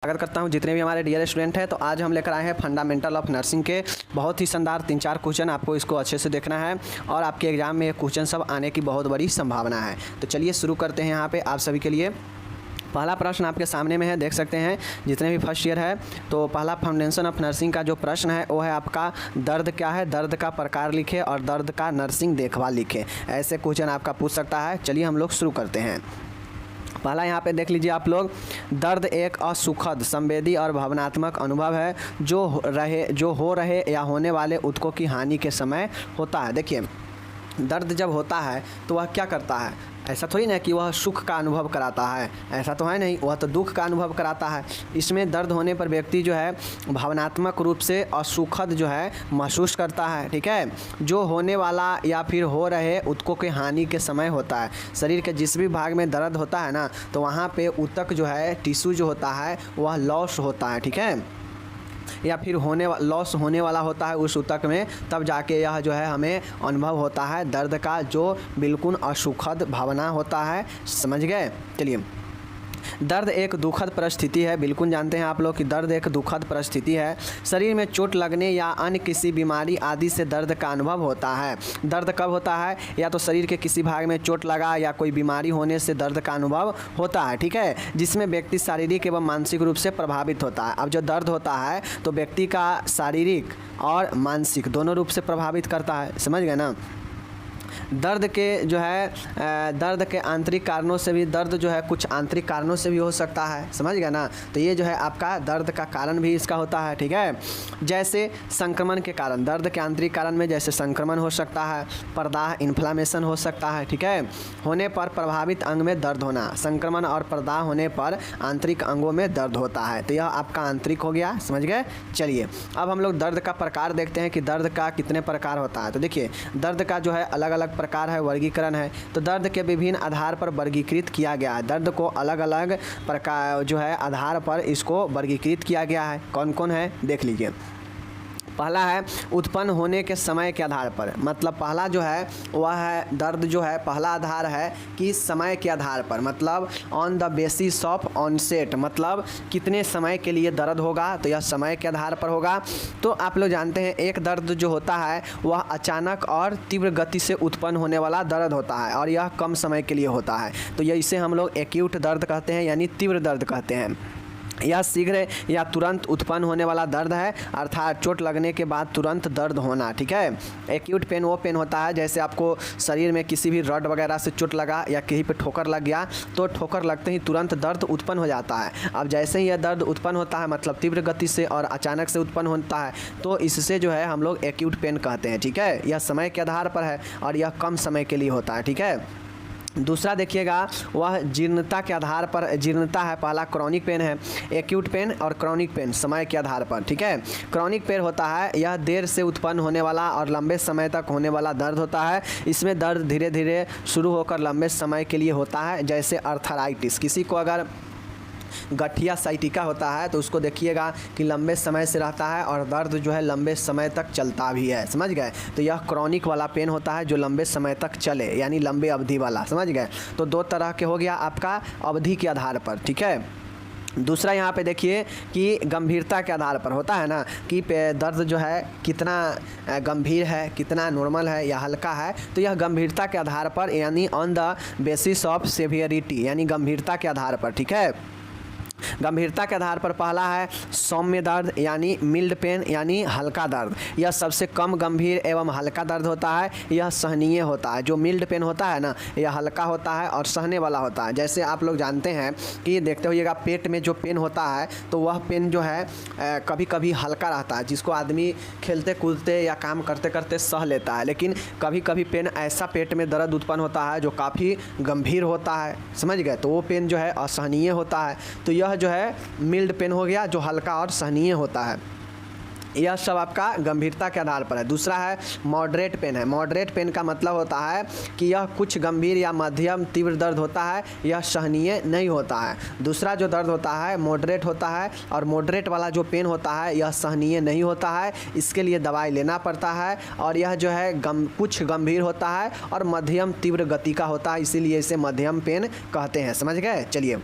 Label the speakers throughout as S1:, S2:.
S1: स्वागत करता हूं जितने भी हमारे डियर स्टूडेंट हैं। तो आज हम लेकर आए हैं फंडामेंटल ऑफ नर्सिंग के बहुत ही शानदार 3-4 क्वेश्चन। आपको इसको अच्छे से देखना है और आपके एग्जाम में ये क्वेश्चन सब आने की बहुत बड़ी संभावना है। तो चलिए शुरू करते हैं। यहाँ पे आप सभी के लिए पहला प्रश्न आपके सामने में है, देख सकते हैं जितने भी फर्स्ट ईयर है। तो पहला फाउंडेशन ऑफ नर्सिंग का जो प्रश्न है वो है आपका दर्द क्या है, दर्द का प्रकार लिखे और दर्द का नर्सिंग देखभाल लिखे। ऐसे क्वेश्चन आपका पूछ सकता है। चलिए हम लोग शुरू करते हैं। पहला यहाँ पे देख लीजिए आप लोग, दर्द एक असुखद, संवेदी और भावनात्मक अनुभव है जो हो रहे या होने वाले ऊतकों की हानि के समय होता है। देखिए दर्द जब होता है तो वह क्या करता है, ऐसा थोड़ी ना कि वह सुख का अनुभव कराता है, ऐसा तो है नहीं, वह तो दुख का अनुभव कराता है। इसमें दर्द होने पर व्यक्ति जो है भावनात्मक रूप से असुखद जो है महसूस करता है, ठीक है, जो होने वाला या फिर हो रहे ऊतकों के हानि के समय होता है। शरीर के जिस भी भाग में दर्द होता है ना, तो वहाँ पे ऊतक जो है, टिश्यू जो होता है वह लॉस होता है, ठीक है, या फिर लॉस होने वाला होता है उस ऊतक में, तब जाके यह जो है हमें अनुभव होता है दर्द का, जो बिल्कुल असुखद भावना होता है। समझ गए। चलिए, दर्द एक दुखद परिस्थिति है। बिल्कुल जानते हैं आप लोग कि दर्द एक दुखद परिस्थिति है। शरीर में चोट लगने या अन्य किसी बीमारी आदि से दर्द का अनुभव होता है। दर्द कब होता है, या तो शरीर के किसी भाग में चोट लगा या कोई बीमारी होने से दर्द का अनुभव होता है, ठीक है, जिसमें व्यक्ति शारीरिक एवं मानसिक रूप से प्रभावित होता है। अब जो दर्द होता है तो व्यक्ति का शारीरिक और मानसिक दोनों रूप से प्रभावित करता है। समझ गए ना। दर्द के जो है दर्द के आंतरिक कारणों से भी, दर्द जो है कुछ आंतरिक कारणों से भी हो सकता है। समझ गए ना। तो ये जो है आपका दर्द का कारण भी इसका होता है, ठीक है। जैसे संक्रमण के कारण, दर्द के आंतरिक कारण में जैसे संक्रमण हो सकता है, प्रदाह इन्फ्लामेशन हो सकता है, ठीक है, होने पर प्रभावित अंग में दर्द होना। संक्रमण और प्रदाह होने पर आंतरिक अंगों में दर्द होता है। तो यह आपका आंतरिक हो गया। समझ गए। चलिए अब हम लोग दर्द का प्रकार देखते हैं कि दर्द का कितने प्रकार होता है। तो देखिए दर्द का जो है अलग अलग प्रकार है, वर्गीकरण है। तो दर्द के विभिन्न आधार पर वर्गीकृत किया गया है। दर्द को अलग अलग प्रकार जो है आधार पर इसको वर्गीकृत किया गया है। कौन कौन है देख लीजिए। पहला है उत्पन्न होने के समय के आधार पर, मतलब पहला जो है वह है दर्द जो है, पहला आधार है कि समय के आधार पर, मतलब on the basis of onset, मतलब कितने समय के लिए दर्द होगा, तो यह समय के आधार पर होगा। तो आप लोग जानते हैं एक दर्द जो होता है वह अचानक और तीव्र गति से उत्पन्न होने वाला दर्द होता है और यह कम समय के लिए होता है। तो यह इसे हम लोग एक्यूट दर्द कहते हैं, यानी तीव्र दर्द कहते हैं। यह शीघ्र या तुरंत उत्पन्न होने वाला दर्द है, अर्थात चोट लगने के बाद तुरंत दर्द होना, ठीक है। एक्यूट पेन वो पेन होता है जैसे आपको शरीर में किसी भी रड वगैरह से चोट लगा या कहीं पे ठोकर लग गया, तो ठोकर लगते ही तुरंत दर्द उत्पन्न हो जाता है। अब जैसे ही यह दर्द उत्पन्न होता है, मतलब तीव्र गति से और अचानक से उत्पन्न होता है, तो इससे जो है हम लोग एक्यूट पेन कहते हैं, ठीक है। यह समय के आधार पर है और यह कम समय के लिए होता है, ठीक है। दूसरा देखिएगा वह जीर्णता के आधार पर, जीर्णता है पहला, क्रॉनिक पेन है। एक्यूट पेन और क्रॉनिक पेन समय के आधार पर, ठीक है। क्रॉनिक पेन होता है यह देर से उत्पन्न होने वाला और लंबे समय तक होने वाला दर्द होता है। इसमें दर्द धीरे धीरे शुरू होकर लंबे समय के लिए होता है, जैसे अर्थराइटिस। किसी को अगर गठिया साइटिका होता है तो उसको देखिएगा कि लंबे समय से रहता है और दर्द जो है लंबे समय तक चलता भी है। समझ गए। तो यह क्रॉनिक वाला पेन होता है जो लंबे समय तक चले, यानी लंबे अवधि वाला। समझ गए। तो दो तरह के हो गया आपका अवधि के आधार पर, ठीक है। दूसरा यहाँ पे देखिए कि गंभीरता के आधार पर होता है ना, कि दर्द जो है कितना गंभीर है, कितना नॉर्मल है या हल्का है। तो यह गंभीरता के आधार पर, यानी on the basis of severity, यानी गंभीरता के आधार पर, ठीक है। गंभीरता के आधार पर पहला है सौम्य दर्द, यानी मिल्ड पेन, यानी हल्का दर्द। यह सबसे कम गंभीर एवं हल्का दर्द होता है, यह सहनीय होता है। जो मिल्ड पेन होता है ना, यह हल्का होता है और सहने वाला होता है। जैसे आप लोग जानते हैं कि देखते होइएगा पेट में जो पेन होता है तो वह पेन जो है कभी कभी हल्का रहता है, जिसको आदमी खेलते कूदते या काम करते करते सह लेता है। लेकिन कभी कभी पेन ऐसा पेट में दर्द उत्पन्न होता है जो काफ़ी गंभीर होता है। समझ गए। तो वो पेन जो है असहनीय होता है। तो यह जो है मिल्ड पेन हो गया, जो हल्का और सहनीय होता है। यह सब आपका गंभीरता के आधार पर है। दूसरा है मॉडरेट पेन है। मॉडरेट पेन का मतलब होता है कि यह कुछ गंभीर या मध्यम तीव्र दर्द होता है, यह सहनीय नहीं होता है। दूसरा जो दर्द होता है मॉडरेट होता है, और मॉडरेट वाला जो पेन होता है यह सहनीय नहीं होता है, इसके लिए दवाई लेना पड़ता है। और यह जो है कुछ गंभीर होता है और मध्यम तीव्र गति का होता है, इसीलिए इसे मध्यम पेन कहते हैं। समझ गए। चलिए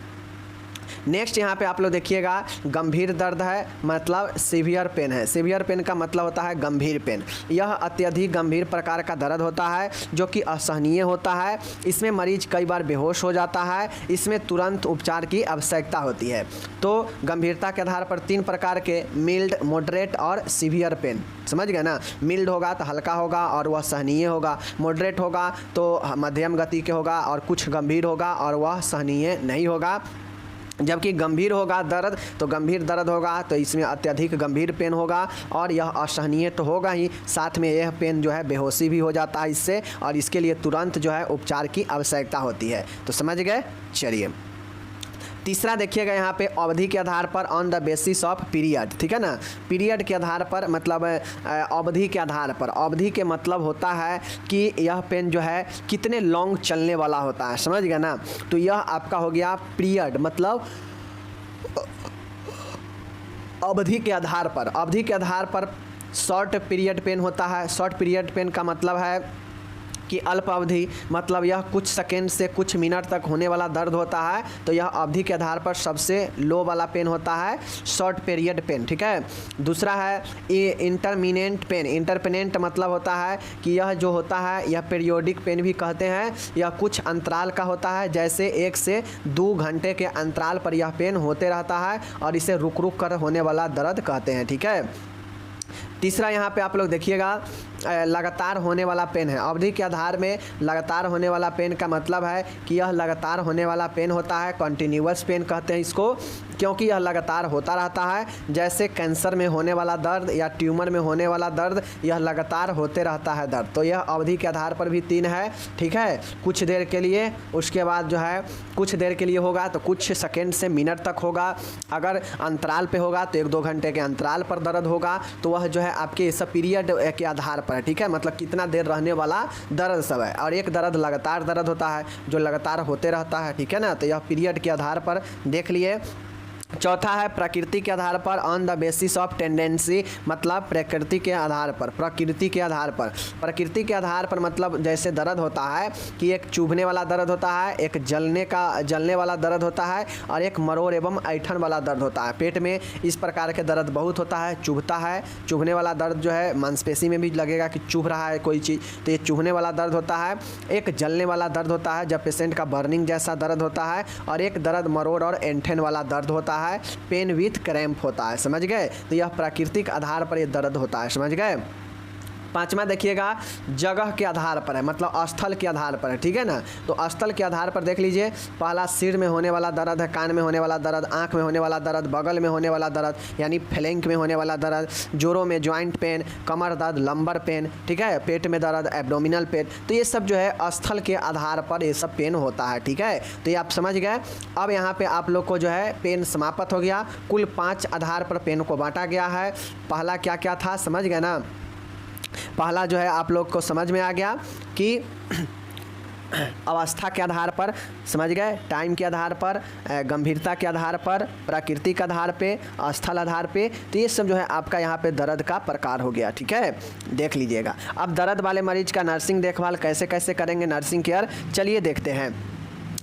S1: नेक्स्ट यहाँ पे आप लोग देखिएगा गंभीर दर्द है, मतलब सीवियर पेन है। सीवियर पेन का मतलब होता है गंभीर पेन। यह अत्यधिक गंभीर प्रकार का दर्द होता है जो कि असहनीय होता है। इसमें मरीज कई बार बेहोश हो जाता है। इसमें तुरंत उपचार की आवश्यकता होती है। तो गंभीरता के आधार पर 3 प्रकार के मिल्ड, मॉडरेट और सीवियर पेन, समझ गए ना। मिल्ड होगा तो हल्का होगा और वह सहनीय होगा, मॉडरेट होगा तो मध्यम गति के होगा और कुछ गंभीर होगा और वह सहनीय नहीं होगा। जबकि गंभीर होगा दर्द तो गंभीर दर्द होगा तो इसमें अत्यधिक गंभीर पेन होगा और यह असहनीय तो होगा ही, साथ में यह पेन जो है बेहोशी भी हो जाता है इससे, और इसके लिए तुरंत जो है उपचार की आवश्यकता होती है। तो समझ गए। चलिए तीसरा देखिएगा यहाँ पे अवधि के आधार पर, on the basis of period, ठीक है ना। पीरियड के आधार पर मतलब अवधि के आधार पर। अवधि के मतलब होता है कि यह पेन जो है कितने लॉन्ग चलने वाला होता है, समझ गए ना। तो यह आपका हो गया पीरियड, मतलब अवधि के आधार पर। अवधि के आधार पर शॉर्ट पीरियड पेन होता है। शॉर्ट पीरियड पेन का मतलब है कि अल्प अवधि, मतलब यह कुछ सेकेंड से कुछ मिनट तक होने वाला दर्द होता है। तो यह अवधि के आधार पर सबसे लो वाला पेन होता है शॉर्ट पीरियड पेन, ठीक है। दूसरा है इंटरमिनेंट पेन। इंटरमिनेंट मतलब होता है कि यह जो होता है यह पीरियोडिक पेन भी कहते हैं। यह कुछ अंतराल का होता है, जैसे 1 से 2 घंटे के अंतराल पर यह पेन होते रहता है और इसे रुक रुक कर होने वाला दर्द कहते हैं, ठीक है। तीसरा यहाँ पे आप लोग देखिएगा लगातार होने वाला पेन है। अवधि के आधार में लगातार होने वाला पेन का मतलब है कि यह लगातार होने वाला पेन होता है, कंटिन्यूअस पेन कहते हैं इसको, क्योंकि यह लगातार होता रहता है। जैसे कैंसर में होने वाला दर्द या ट्यूमर में होने वाला दर्द, यह लगातार होते रहता है दर्द। तो यह अवधि के आधार पर भी 3 है, ठीक है। कुछ देर के लिए, उसके बाद जो है कुछ देर के लिए होगा तो कुछ सेकेंड से मिनट तक होगा। अगर अंतराल पे होगा तो 1-2 घंटे के अंतराल पर दर्द होगा। तो वह जो है आपके सब पीरियड के आधार पर, ठीक है, मतलब कितना देर रहने वाला दर्द सब है। और एक दर्द लगातार दर्द होता है जो लगातार होते रहता है, ठीक है ना। तो यह पीरियड के आधार पर देख लिए। चौथा है प्रकृति के आधार पर, on the basis of tendency, मतलब प्रकृति के आधार पर। प्रकृति के आधार पर, प्रकृति के आधार पर मतलब जैसे दर्द होता है कि एक चुभने वाला दर्द होता है, एक जलने वाला दर्द होता है और एक मरोड़ एवं ऐठन वाला दर्द होता है। पेट में इस प्रकार के दर्द बहुत होता है, चुभता है। चुभने वाला दर्द जो है मांसपेशी में भी लगेगा कि चुभ रहा है कोई चीज़, तो ये चुभने वाला दर्द होता है। एक जलने वाला दर्द होता है जब पेशेंट का बर्निंग जैसा दर्द होता है, और एक दर्द मरोड़ और ऐंठन वाला दर्द होता है, पेन विथ क्रैम्प होता है, समझ गए। तो यह प्राकृतिक आधार पर यह दर्द होता है, समझ गए। पांचवा देखिएगा जगह के आधार पर है, मतलब स्थल के आधार पर है, ठीक है ना। तो स्थल के आधार पर देख लीजिए, पहला सिर में होने वाला दर्द है, कान में होने वाला दर्द, आंख में होने वाला दर्द, बगल में होने वाला दर्द यानी फ्लैंक में होने वाला दर्द, जोड़ों में जॉइंट पेन, कमर दर्द, लंबर पेन, ठीक है, पेट में दर्द, एब्डोमिनल पेन। तो ये सब जो है स्थल के आधार पर ये सब पेन होता है, ठीक है। तो ये आप समझ गए। अब यहाँ पे आप लोग को जो है पेन समाप्त हो गया। कुल 5 आधार पर पेन को बांटा गया है। पहला क्या क्या था समझ गए ना। पहला जो है आप लोग को समझ में आ गया कि अवस्था के आधार पर, समझ गए, टाइम के आधार पर, गंभीरता के आधार पर, प्रकृति के आधार पे, स्थल आधार पे। तो ये सब जो है आपका यहाँ पे दर्द का प्रकार हो गया, ठीक है, देख लीजिएगा। अब दर्द वाले मरीज का नर्सिंग देखभाल कैसे कैसे करेंगे, नर्सिंग केयर, चलिए देखते हैं।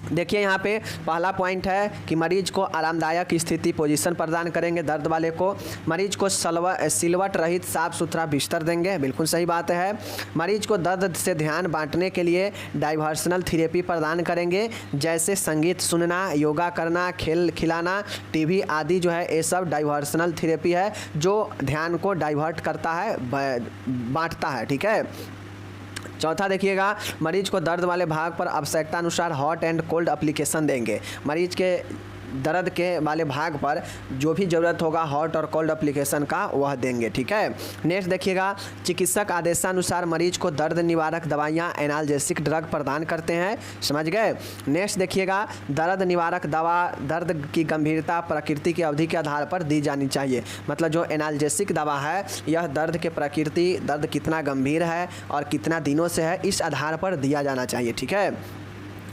S1: देखिए यहाँ पे पहला पॉइंट है कि मरीज को आरामदायक स्थिति पोजीशन प्रदान करेंगे। दर्द वाले को मरीज को सिलवट रहित साफ सुथरा बिस्तर देंगे, बिल्कुल सही बात है। मरीज को दर्द से ध्यान बांटने के लिए डाइवर्सनल थेरेपी प्रदान करेंगे, जैसे संगीत सुनना, योगा करना, खेल खिलाना, टीवी आदि जो है ये सब डाइवर्सनल थेरेपी है जो ध्यान को डाइवर्ट करता है, बांटता है, ठीक है। चौथा देखिएगा, मरीज को दर्द वाले भाग पर आवश्यकता अनुसार हॉट एंड कोल्ड एप्लीकेशन देंगे। मरीज के दर्द के वाले भाग पर जो भी ज़रूरत होगा हॉट और कोल्ड एप्लीकेशन का वह देंगे, ठीक है। नेक्स्ट देखिएगा, चिकित्सक आदेशानुसार मरीज को दर्द निवारक दवाइयाँ एनाल्जेसिक ड्रग प्रदान करते हैं, समझ गए। नेक्स्ट देखिएगा, दर्द निवारक दवा दर्द की गंभीरता प्रकृति की अवधि के आधार पर दी जानी चाहिए। मतलब जो एनाल्जेसिक दवा है यह दर्द के प्रकृति, दर्द कितना गंभीर है और कितना दिनों से है, इस आधार पर दिया जाना चाहिए, ठीक है।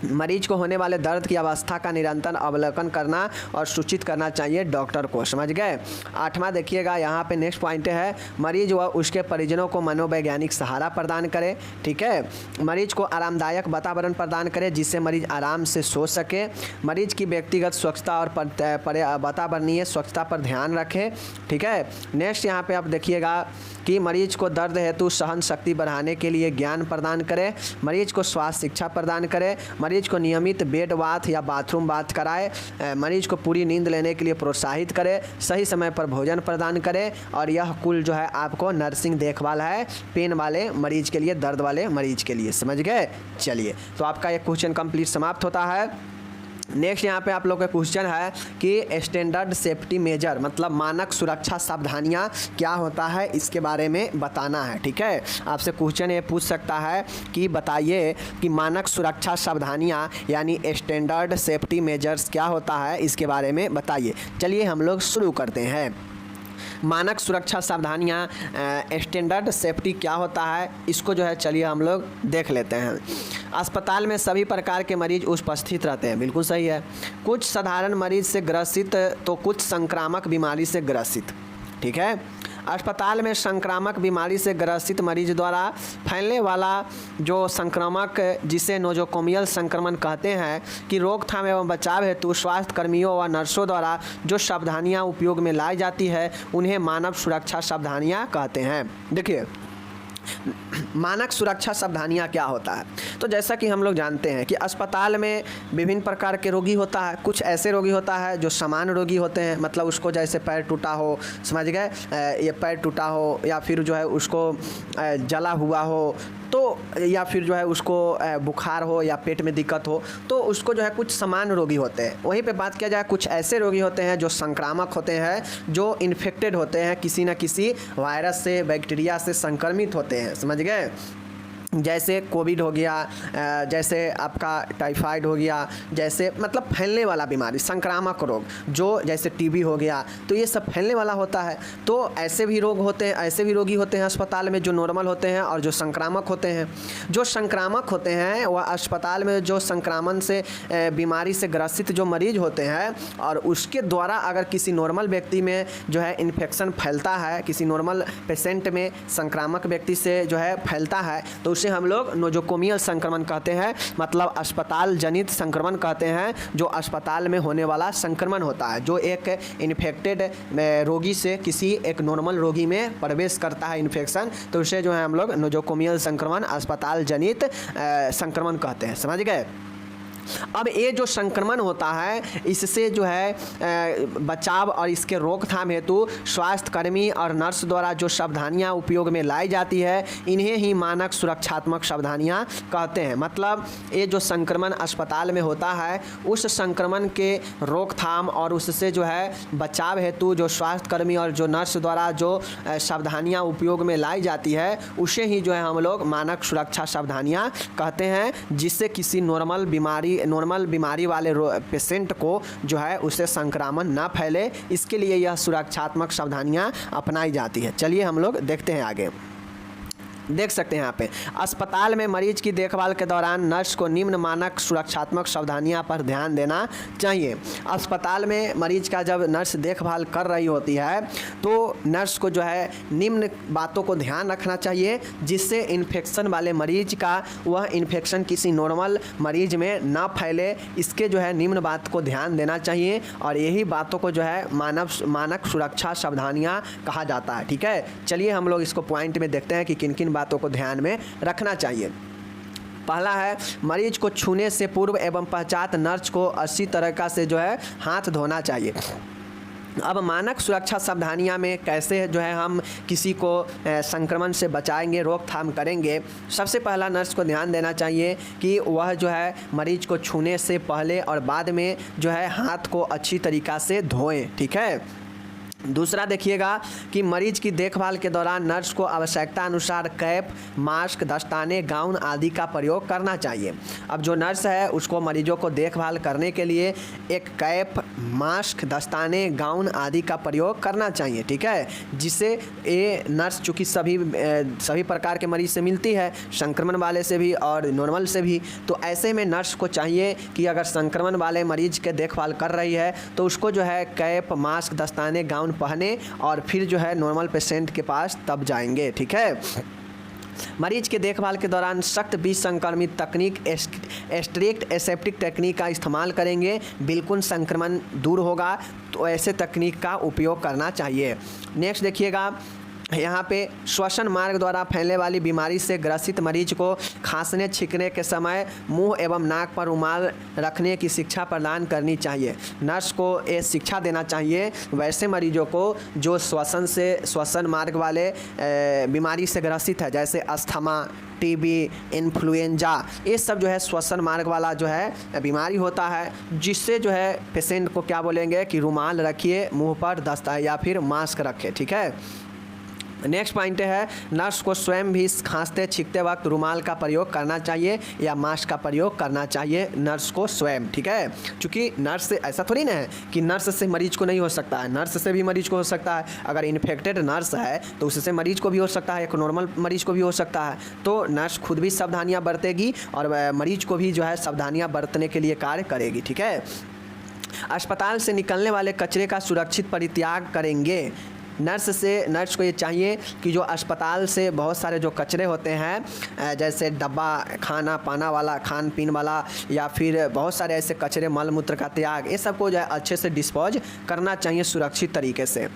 S1: मरीज को होने वाले दर्द की अवस्था का निरंतर अवलोकन करना और सूचित करना चाहिए डॉक्टर को। समझ गए। 8वां देखिएगा, यहाँ पे नेक्स्ट पॉइंट है, मरीज व उसके परिजनों को मनोवैज्ञानिक सहारा प्रदान करे। ठीक है, मरीज को आरामदायक वातावरण प्रदान करे जिससे मरीज आराम से सो सके। मरीज की व्यक्तिगत स्वच्छता और वातावरणीय स्वच्छता पर ध्यान रखें। ठीक है, नेक्स्ट यहाँ पे आप देखिएगा कि मरीज को दर्द हेतु सहन शक्ति बढ़ाने के लिए ज्ञान प्रदान करें। मरीज को स्वास्थ्य शिक्षा प्रदान करें। मरीज को नियमित बेड बाथ या बाथरूम बाथ कराए। मरीज को पूरी नींद लेने के लिए प्रोत्साहित करें। सही समय पर भोजन प्रदान करें। और यह कुल जो है आपको नर्सिंग देखभाल है पेन वाले मरीज के लिए, दर्द वाले मरीज के लिए। समझ गए। चलिए, तो आपका ये क्वेश्चन कंप्लीट समाप्त होता है। नेक्स्ट यहाँ पे आप लोग का क्वेश्चन है कि स्टैंडर्ड सेफ्टी मेजर मतलब मानक सुरक्षा सावधानियाँ क्या होता है, इसके बारे में बताना है। ठीक है, आपसे क्वेश्चन ये पूछ सकता है कि बताइए कि मानक सुरक्षा सावधानियाँ यानी स्टैंडर्ड सेफ्टी मेजर्स क्या होता है, इसके बारे में बताइए। चलिए हम लोग शुरू करते हैं। मानक सुरक्षा सावधानियाँ स्टैंडर्ड सेफ्टी क्या होता है, इसको जो है चलिए हम लोग देख लेते हैं। अस्पताल में सभी प्रकार के मरीज उपस्थित रहते हैं, बिल्कुल सही है। कुछ साधारण मरीज से ग्रसित तो कुछ संक्रामक बीमारी से ग्रसित। ठीक है, अस्पताल में संक्रामक बीमारी से ग्रसित मरीज द्वारा फैलने वाला जो संक्रामक जिसे नोजोकोमियल संक्रमण कहते हैं कि रोकथाम एवं बचाव हेतु स्वास्थ्य कर्मियों व नर्सों द्वारा जो सावधानियां उपयोग में लाई जाती है उन्हें मानव सुरक्षा सावधानियां कहते हैं। देखिए, मानक सुरक्षा सावधानियाँ क्या होता है, तो जैसा कि हम लोग जानते हैं कि अस्पताल में विभिन्न प्रकार के रोगी होता है। कुछ ऐसे रोगी होता है जो सामान्य रोगी होते हैं, मतलब उसको जैसे पैर टूटा हो, समझ गए, ये पैर टूटा हो या फिर जो है उसको जला हुआ हो, तो या फिर जो है उसको बुखार हो या पेट में दिक्कत हो, तो उसको जो है कुछ सामान्य रोगी होते हैं। वहीं पे बात किया जाए, कुछ ऐसे रोगी होते हैं जो संक्रामक होते हैं, जो इन्फेक्टेड होते हैं, किसी न किसी वायरस से, बैक्टीरिया से संक्रमित होते हैं। समझ गए, जैसे कोविड हो गया, जैसे आपका टाइफाइड हो गया, जैसे मतलब फैलने वाला बीमारी, संक्रामक रोग जो जैसे टीबी हो गया, तो ये सब फैलने वाला होता है। तो ऐसे भी रोग होते हैं, ऐसे भी रोगी होते हैं अस्पताल में जो नॉर्मल होते हैं और जो संक्रामक होते हैं। जो संक्रामक होते हैं वह अस्पताल में जो संक्रमण से बीमारी से ग्रसित जो मरीज होते हैं और उसके द्वारा अगर किसी नॉर्मल व्यक्ति में जो है इन्फेक्शन फैलता है, किसी नॉर्मल पेशेंट में संक्रामक व्यक्ति से जो है फैलता है, तो उसे हम लोग नोजोकोमियल संक्रमण कहते हैं, मतलब अस्पताल जनित संक्रमण कहते हैं। जो अस्पताल में होने वाला संक्रमण होता है, जो एक इन्फेक्टेड रोगी से किसी एक नॉर्मल रोगी में प्रवेश करता है इन्फेक्शन, तो उसे जो है हम लोग नोजोकोमियल संक्रमण, अस्पताल जनित संक्रमण कहते हैं। समझ गए। अब ये जो संक्रमण होता है, इससे जो है बचाव और इसके रोकथाम हेतु स्वास्थ्य कर्मी और नर्स द्वारा जो सावधानियां उपयोग में लाई जाती है, इन्हें ही मानक सुरक्षात्मक सावधानियां कहते हैं। मतलब ये जो संक्रमण अस्पताल में होता है, उस संक्रमण के रोकथाम और उससे जो है बचाव हेतु जो स्वास्थ्य कर्मी और जो नर्स द्वारा जो सावधानियाँ उपयोग में लाई जाती है, उसे ही जो है हम लोग मानक सुरक्षा सावधानियाँ कहते हैं, जिससे किसी नॉर्मल बीमारी वाले पेशेंट को जो है उससे संक्रमण ना फैले, इसके लिए यह सुरक्षात्मक सावधानियां अपनाई जाती है। चलिए हम लोग देखते हैं आगे। देख सकते हैं यहाँ पे, अस्पताल में मरीज की देखभाल के दौरान नर्स को निम्न मानक सुरक्षात्मक सावधानियां पर ध्यान देना चाहिए। अस्पताल में मरीज का जब नर्स देखभाल कर रही होती है, तो नर्स को जो है निम्न बातों को ध्यान रखना चाहिए, जिससे इन्फेक्शन वाले मरीज का वह इन्फेक्शन किसी नॉर्मल मरीज में ना फैले, इसके जो है निम्न बात को ध्यान देना चाहिए। और यही बातों को जो है मानक सुरक्षा सावधानियाँ कहा जाता है। ठीक है, चलिए हम लोग इसको पॉइंट में देखते हैं कि किन किन बातों को ध्यान में रखना चाहिए। पहला है, मरीज को छूने से पूर्व एवं पश्चात नर्स को अच्छी तरीक़ा से जो है हाथ धोना चाहिए। अब मानक सुरक्षा सावधानियाँ में कैसे जो है हम किसी को संक्रमण से बचाएंगे, रोकथाम करेंगे। सबसे पहला नर्स को ध्यान देना चाहिए कि वह जो है मरीज को छूने से पहले और बाद में जो है हाथ को अच्छी तरीक़ा से धोएं। ठीक है, दूसरा देखिएगा कि मरीज की देखभाल के दौरान नर्स को आवश्यकता अनुसार कैप, मास्क, दस्ताने, गाउन आदि का प्रयोग करना चाहिए। अब जो नर्स है उसको मरीजों को देखभाल करने के लिए एक कैप, मास्क, दस्ताने, गाउन आदि का प्रयोग करना चाहिए, ठीक है। जिससे ये नर्स चूँकि सभी प्रकार के मरीज से मिलती है, संक्रमण वाले से भी और नॉर्मल से भी, तो ऐसे में नर्स को चाहिए कि अगर संक्रमण वाले मरीज के देखभाल कर रही है तो उसको जो है कैप, मास्क, दस्ताने, गाउन पहने और फिर जो है नॉर्मल पेशेंट के पास तब जाएंगे, ठीक है। मरीज के देखभाल के दौरान सख्त विसंक्रमित तकनीक स्ट्रिक्ट एसेप्टिक टेक्निक का इस्तेमाल करेंगे, बिल्कुल संक्रमण दूर होगा, तो ऐसे तकनीक का उपयोग करना चाहिए। नेक्स्ट देखिएगा, यहाँ पे श्वसन मार्ग द्वारा फैलने वाली बीमारी से ग्रसित मरीज को खांसने छींकने के समय मुंह एवं नाक पर रुमाल रखने की शिक्षा प्रदान करनी चाहिए। नर्स को ये शिक्षा देना चाहिए वैसे मरीजों को जो श्वसन मार्ग वाले बीमारी से ग्रसित है, जैसे अस्थमा, टीबी, इन्फ्लुएंजा, ये सब जो है श्वसन मार्ग वाला जो है बीमारी होता है, जिससे जो है पेशेंट को क्या बोलेंगे कि रुमाल रखिए मुँह पर, दस्ता या फिर मास्क रखे, ठीक है। नेक्स्ट पॉइंट है, नर्स को स्वयं भी खांसते छींकते वक्त रुमाल का प्रयोग करना चाहिए या मास्क का प्रयोग करना चाहिए नर्स को स्वयं, ठीक है। क्योंकि नर्स से ऐसा थोड़ी ना है कि नर्स से मरीज को नहीं हो सकता है, नर्स से भी मरीज को हो सकता है। अगर इन्फेक्टेड नर्स है तो उससे मरीज को भी हो सकता है, एक नॉर्मल मरीज को भी हो सकता है। तो नर्स खुद भी सावधानियाँ बरतेगी और मरीज को भी जो है सावधानियाँ बरतने के लिए कार्य करेगी, ठीक है। अस्पताल से निकलने वाले कचरे का सुरक्षित परित्याग करेंगे। नर्स को ये चाहिए कि जो अस्पताल से बहुत सारे जो कचरे होते हैं, जैसे डब्बा, खाना पाना वाला, खान पीन वाला, या फिर बहुत सारे ऐसे कचरे, मल मूत्र का त्याग, ये सबको जो है अच्छे से डिस्पोज करना चाहिए सुरक्षित तरीके से।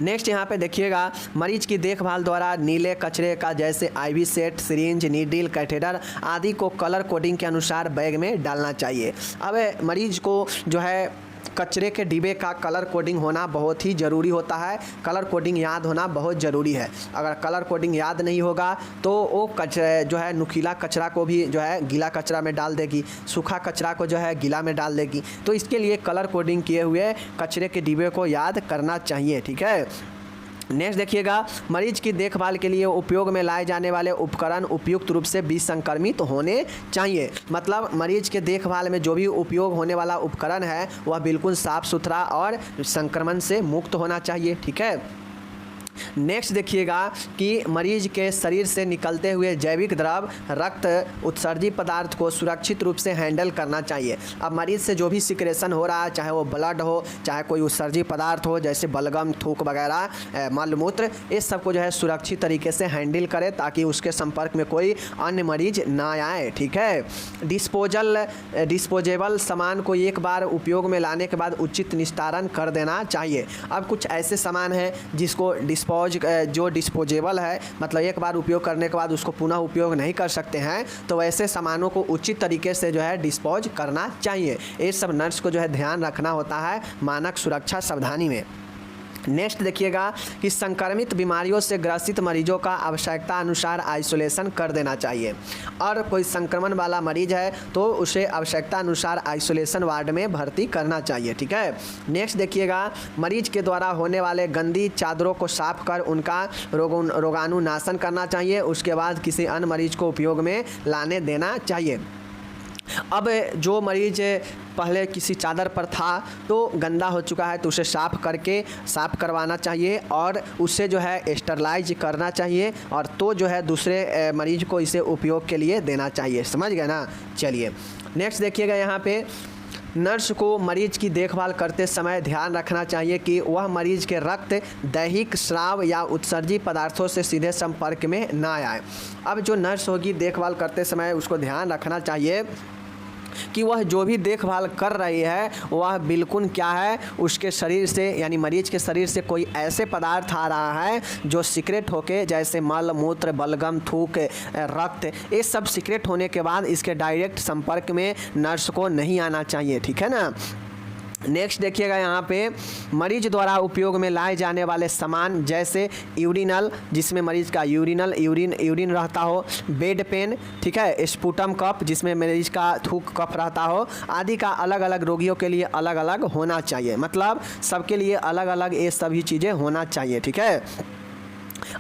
S1: नेक्स्ट यहाँ पे देखिएगा, मरीज की देखभाल द्वारा नीले कचरे का जैसे IV set, syringe, needle, catheter आदि को कलर कोडिंग के अनुसार बैग में डालना चाहिए। अब मरीज को जो है कचरे के डिब्बे का कलर कोडिंग होना बहुत ही ज़रूरी होता है, कलर कोडिंग याद होना बहुत ज़रूरी है। अगर कलर कोडिंग याद नहीं होगा तो वो कचरे जो है नुकीला कचरा को भी जो है गीला कचरा में डाल देगी, सूखा कचरा को जो है गीला में डाल देगी। तो इसके लिए कलर कोडिंग किए हुए कचरे के डिब्बे को याद करना चाहिए, ठीक है। नेक्स्ट देखिएगा, मरीज की देखभाल के लिए उपयोग में लाए जाने वाले उपकरण उपयुक्त रूप से विसंक्रमित होने चाहिए। मतलब मरीज के देखभाल में जो भी उपयोग होने वाला उपकरण है वह बिल्कुल साफ़ सुथरा और संक्रमण से मुक्त होना चाहिए, ठीक है। नेक्स्ट देखिएगा कि मरीज के शरीर से निकलते हुए जैविक द्रव, रक्त, उत्सर्जी पदार्थ को सुरक्षित रूप से हैंडल करना चाहिए। अब मरीज से जो भी सिक्रेशन हो रहा है, चाहे वो ब्लड हो, चाहे कोई उत्सर्जी पदार्थ हो जैसे बलगम, थूक वगैरह, मल मूत्र, इस सब को जो है सुरक्षित तरीके से हैंडल करें ताकि उसके संपर्क में कोई अन्य मरीज ना आए, ठीक है। डिस्पोजेबल सामान को एक बार उपयोग में लाने के बाद उचित निस्तारण कर देना चाहिए। अब कुछ ऐसे सामान हैं जिसको जो डिस्पोजेबल है, मतलब एक बार उपयोग करने के बाद उसको पुनः उपयोग नहीं कर सकते हैं, तो ऐसे सामानों को उचित तरीके से जो है डिस्पोज करना चाहिए। ये सब नर्स को जो है ध्यान रखना होता है मानक सुरक्षा सावधानी में। नेक्स्ट देखिएगा कि संक्रमित बीमारियों से ग्रसित मरीजों का आवश्यकता अनुसार आइसोलेशन कर देना चाहिए, और कोई संक्रमण वाला मरीज है तो उसे आवश्यकता अनुसार आइसोलेशन वार्ड में भर्ती करना चाहिए, ठीक है। नेक्स्ट देखिएगा, मरीज के द्वारा होने वाले गंदी चादरों को साफ कर उनका रोगाणुनाशन करना चाहिए, उसके बाद किसी अन्य मरीज को उपयोग में लाने देना चाहिए। अब जो मरीज पहले किसी चादर पर था तो गंदा हो चुका है तो उसे साफ़ करवाना चाहिए और उससे जो है स्टरलाइज करना चाहिए, और तो जो है दूसरे मरीज को इसे उपयोग के लिए देना चाहिए। समझ गए ना। चलिए नेक्स्ट देखिएगा, यहाँ पे नर्स को मरीज की देखभाल करते समय ध्यान रखना चाहिए कि वह मरीज के रक्त, दैहिक स्राव या उत्सर्जी पदार्थों से सीधे संपर्क में ना आए। अब जो नर्स होगी देखभाल करते समय उसको ध्यान रखना चाहिए कि वह जो भी देखभाल कर रही है वह बिल्कुल क्या है, उसके शरीर से यानी मरीज के शरीर से कोई ऐसे पदार्थ आ रहा है जो सीक्रेट होके, जैसे मल मूत्र, बलगम, थूक, रक्त, ये सब सीक्रेट होने के बाद इसके डायरेक्ट संपर्क में नर्स को नहीं आना चाहिए, ठीक है ना। नेक्स्ट देखिएगा यहाँ पे मरीज द्वारा उपयोग में लाए जाने वाले सामान जैसे यूरिनल, जिसमें मरीज का यूरिन रहता हो, बेड पेन, ठीक है, स्पुटम कप, जिसमें मरीज का थूक कफ रहता हो, आदि का अलग अलग रोगियों के लिए अलग अलग होना चाहिए। मतलब सबके लिए अलग अलग ये सभी चीज़ें होना चाहिए, ठीक है।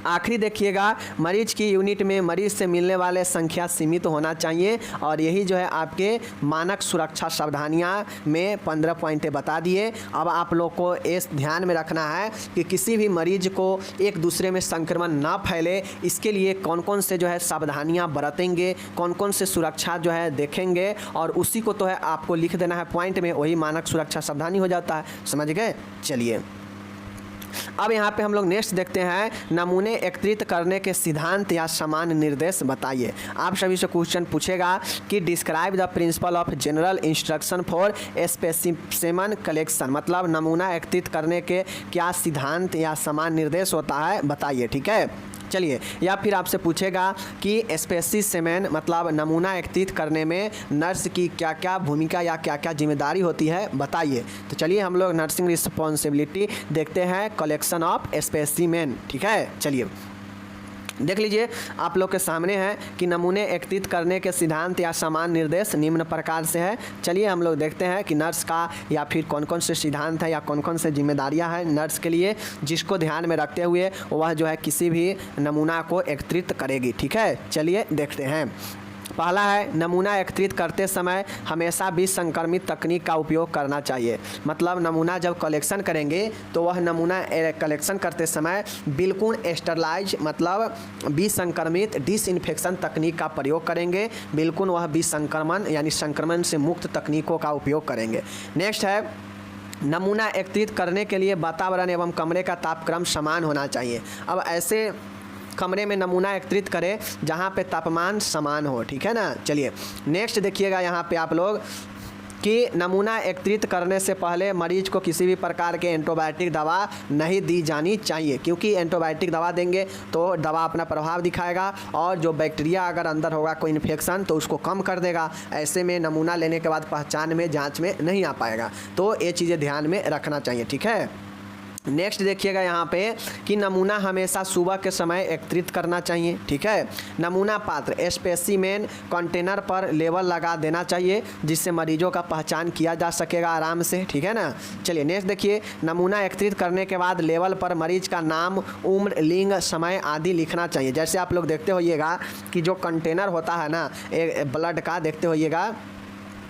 S1: आखिरी देखिएगा मरीज की यूनिट में मरीज से मिलने वाले संख्या सीमित होना चाहिए। और यही जो है आपके मानक सुरक्षा सावधानियां में 15 पॉइंटें बता दिए। अब आप लोग को इस ध्यान में रखना है कि किसी भी मरीज को एक दूसरे में संक्रमण ना फैले, इसके लिए कौन कौन से जो है सावधानियां बरतेंगे, कौन कौन से सुरक्षा जो है देखेंगे, और उसी को तो है आपको लिख देना है पॉइंट में, वही मानक सुरक्षा सावधानी हो जाता है। समझ गए? चलिए अब यहाँ पे हम लोग नेक्स्ट देखते हैं, नमूने एकत्रित करने के सिद्धांत या सामान्य निर्देश बताइए। आप सभी से क्वेश्चन पूछेगा कि describe the principle of general instruction for specimen collection, मतलब नमूना एकत्रित करने के क्या सिद्धांत या सामान्य निर्देश होता है, बताइए, ठीक है। चलिए, या फिर आपसे पूछेगा कि स्पेसिमेन मतलब नमूना एकत्रित करने में नर्स की क्या क्या भूमिका या क्या क्या जिम्मेदारी होती है, बताइए। तो चलिए हम लोग नर्सिंग रिस्पॉन्सिबिलिटी देखते हैं, कलेक्शन ऑफ स्पेसिमेन, ठीक है। चलिए देख लीजिए आप लोग के सामने है कि नमूने एकत्रित करने के सिद्धांत या सामान्य निर्देश निम्न प्रकार से है। चलिए हम लोग देखते हैं कि नर्स का या फिर कौन कौन से सिद्धांत है या कौन कौन से जिम्मेदारियां हैं नर्स के लिए, जिसको ध्यान में रखते हुए वह जो है किसी भी नमूना को एकत्रित करेगी, ठीक है। चलिए देखते हैं। पहला है, नमूना एकत्रित करते समय हमेशा विसंक्रमित तकनीक का उपयोग करना चाहिए। मतलब नमूना जब कलेक्शन करेंगे तो वह नमूना कलेक्शन करते समय बिल्कुल स्टरलाइज मतलब विसंक्रमित डिसइंफेक्शन तकनीक का प्रयोग करेंगे। बिल्कुल वह विसंक्रमण यानी संक्रमण से मुक्त तकनीकों का उपयोग करेंगे। नेक्स्ट है, नमूना एकत्रित करने के लिए वातावरण एवं कमरे का तापक्रम समान होना चाहिए। अब ऐसे कमरे में नमूना एकत्रित करें जहाँ पे तापमान समान हो, ठीक है ना। चलिए नेक्स्ट देखिएगा यहाँ पे आप लोग कि नमूना एकत्रित करने से पहले मरीज को किसी भी प्रकार के एंटीबायोटिक दवा नहीं दी जानी चाहिए, क्योंकि एंटीबायोटिक दवा देंगे तो दवा अपना प्रभाव दिखाएगा और जो बैक्टीरिया अगर अंदर होगा कोई इन्फेक्शन तो उसको कम कर देगा। ऐसे में नमूना लेने के बाद पहचान में जांच में नहीं आ पाएगा। तो ये चीज़ें ध्यान में रखना चाहिए, ठीक है। नेक्स्ट देखिएगा यहाँ पे कि नमूना हमेशा सुबह के समय एकत्रित करना चाहिए, ठीक है। नमूना पात्र स्पेसिमेन कंटेनर पर लेबल लगा देना चाहिए, जिससे मरीजों का पहचान किया जा सकेगा आराम से, ठीक है ना। चलिए नेक्स्ट देखिए, नमूना एकत्रित करने के बाद लेबल पर मरीज का नाम, उम्र, लिंग, समय आदि लिखना चाहिए। जैसे आप लोग देखते होइएगा कि जो कंटेनर होता है ना ब्लड का, देखते होइएगा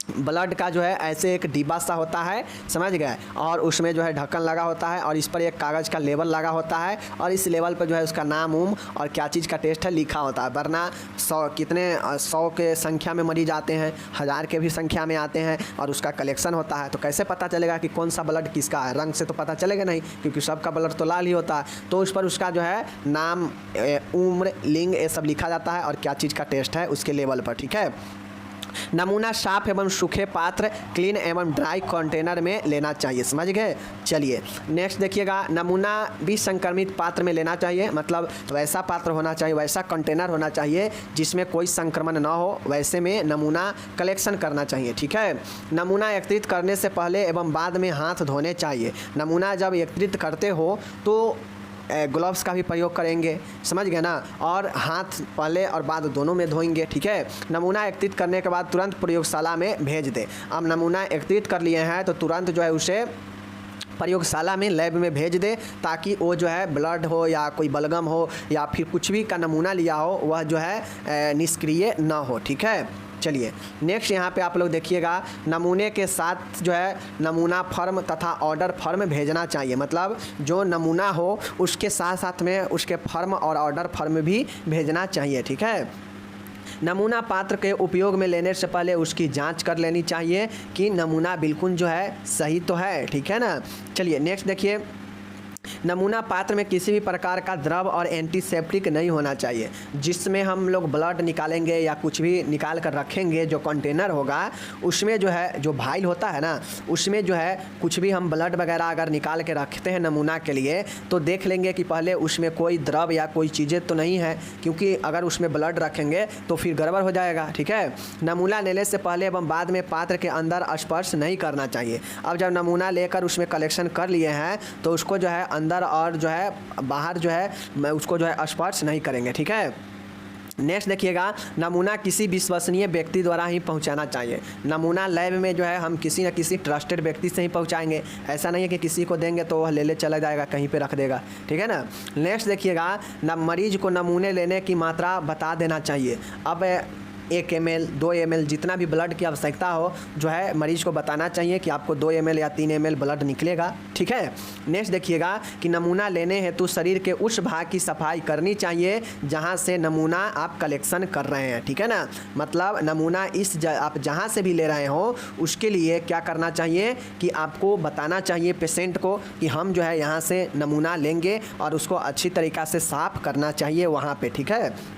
S1: ब्लड का जो है ऐसे एक डिब्बा सा होता है, समझ गए, और उसमें जो है ढक्कन लगा होता है और इस पर एक कागज़ का लेबल लगा होता है और इस लेबल पर जो है उसका नाम और क्या चीज़ का टेस्ट है लिखा होता है। वरना 100 के संख्या में मरीज आते हैं, 1000 के भी संख्या में आते हैं और उसका कलेक्शन होता है, तो कैसे पता चलेगा कि कौन सा ब्लड किसका है? रंग से तो पता चलेगा नहीं, क्योंकि सबका ब्लड तो लाल ही होता है। तो उस पर उसका जो है नाम, उम्र, लिंग ये सब लिखा जाता है और क्या चीज़ का टेस्ट है उसके लेवल पर, ठीक है। नमूना साफ एवं सूखे पात्र, क्लीन एवं ड्राई कंटेनर में लेना चाहिए, समझ गए। चलिए नेक्स्ट देखिएगा, नमूना विसंक्रमित पात्र में लेना चाहिए, मतलब वैसा पात्र होना चाहिए, वैसा कंटेनर होना चाहिए जिसमें कोई संक्रमण ना हो, वैसे में नमूना कलेक्शन करना चाहिए, ठीक है। नमूना एकत्रित करने से पहले एवं बाद में हाथ धोने चाहिए। नमूना जब एकत्रित करते हो तो ग्लव्स का भी प्रयोग करेंगे, समझ गए ना, और हाथ पहले और बाद दोनों में धोएंगे, ठीक है। नमूना एकत्रित करने के बाद तुरंत प्रयोगशाला में भेज दें। अब नमूना एकत्रित कर लिए हैं तो तुरंत जो है उसे प्रयोगशाला में लैब में भेज दे, ताकि वो जो है ब्लड हो या कोई बलगम हो या फिर कुछ भी का नमूना लिया हो वह जो है निष्क्रिय ना हो, ठीक है। चलिए नेक्स्ट यहाँ पे आप लोग देखिएगा, नमूने के साथ जो है नमूना फॉर्म तथा ऑर्डर फॉर्म भेजना चाहिए। मतलब जो नमूना हो उसके साथ साथ में उसके फॉर्म और ऑर्डर फॉर्म भी भेजना चाहिए, ठीक है। नमूना पात्र के उपयोग में लेने से पहले उसकी जांच कर लेनी चाहिए कि नमूना बिल्कुल जो है सही तो है, ठीक है ना। चलिए नेक्स्ट देखिए, नमूना पात्र में किसी भी प्रकार का द्रव और एंटीसेप्टिक नहीं होना चाहिए। जिसमें हम लोग ब्लड निकालेंगे या कुछ भी निकाल कर रखेंगे, जो कंटेनर होगा उसमें जो है, जो भाइल होता है ना, उसमें जो है कुछ भी हम ब्लड वगैरह अगर निकाल के रखते हैं नमूना के लिए, तो देख लेंगे कि पहले उसमें कोई द्रव या कोई चीज़ें तो नहीं है, क्योंकि अगर उसमें ब्लड रखेंगे तो फिर गड़बड़ हो जाएगा। ठीक है। नमूना लेने से पहले एवं बाद में पात्र के अंदर स्पर्श नहीं करना चाहिए। अब जब नमूना लेकर उसमें कलेक्शन कर लिए हैं तो उसको जो है अंदर और जो है बाहर जो है उसको जो है स्पर्श नहीं करेंगे। ठीक है। नेक्स्ट देखिएगा, नमूना किसी विश्वसनीय व्यक्ति द्वारा ही पहुंचाना चाहिए। नमूना लैब में जो है हम किसी न किसी ट्रस्टेड व्यक्ति से ही पहुंचाएंगे। ऐसा नहीं है कि किसी को देंगे तो वह ले चला जाएगा, कहीं पे रख देगा। ठीक है ना। नेक्स्ट देखिएगा, मरीज को नमूने लेने की मात्रा बता देना चाहिए। अब 1 ml 2 ml जितना भी ब्लड की आवश्यकता हो जो है मरीज़ को बताना चाहिए कि आपको 2 ml या 3 ml ब्लड निकलेगा। ठीक है। नेक्स्ट देखिएगा कि नमूना लेने हेतु शरीर के उस भाग की सफाई करनी चाहिए जहां से नमूना आप कलेक्शन कर रहे हैं। ठीक है ना। मतलब नमूना आप जहां से भी ले रहे हो उसके लिए क्या करना चाहिए कि आपको बताना चाहिए पेशेंट को कि हम जो है यहाँ से नमूना लेंगे और उसको अच्छी तरीक़ा से साफ़ करना चाहिए वहाँ पे। ठीक है।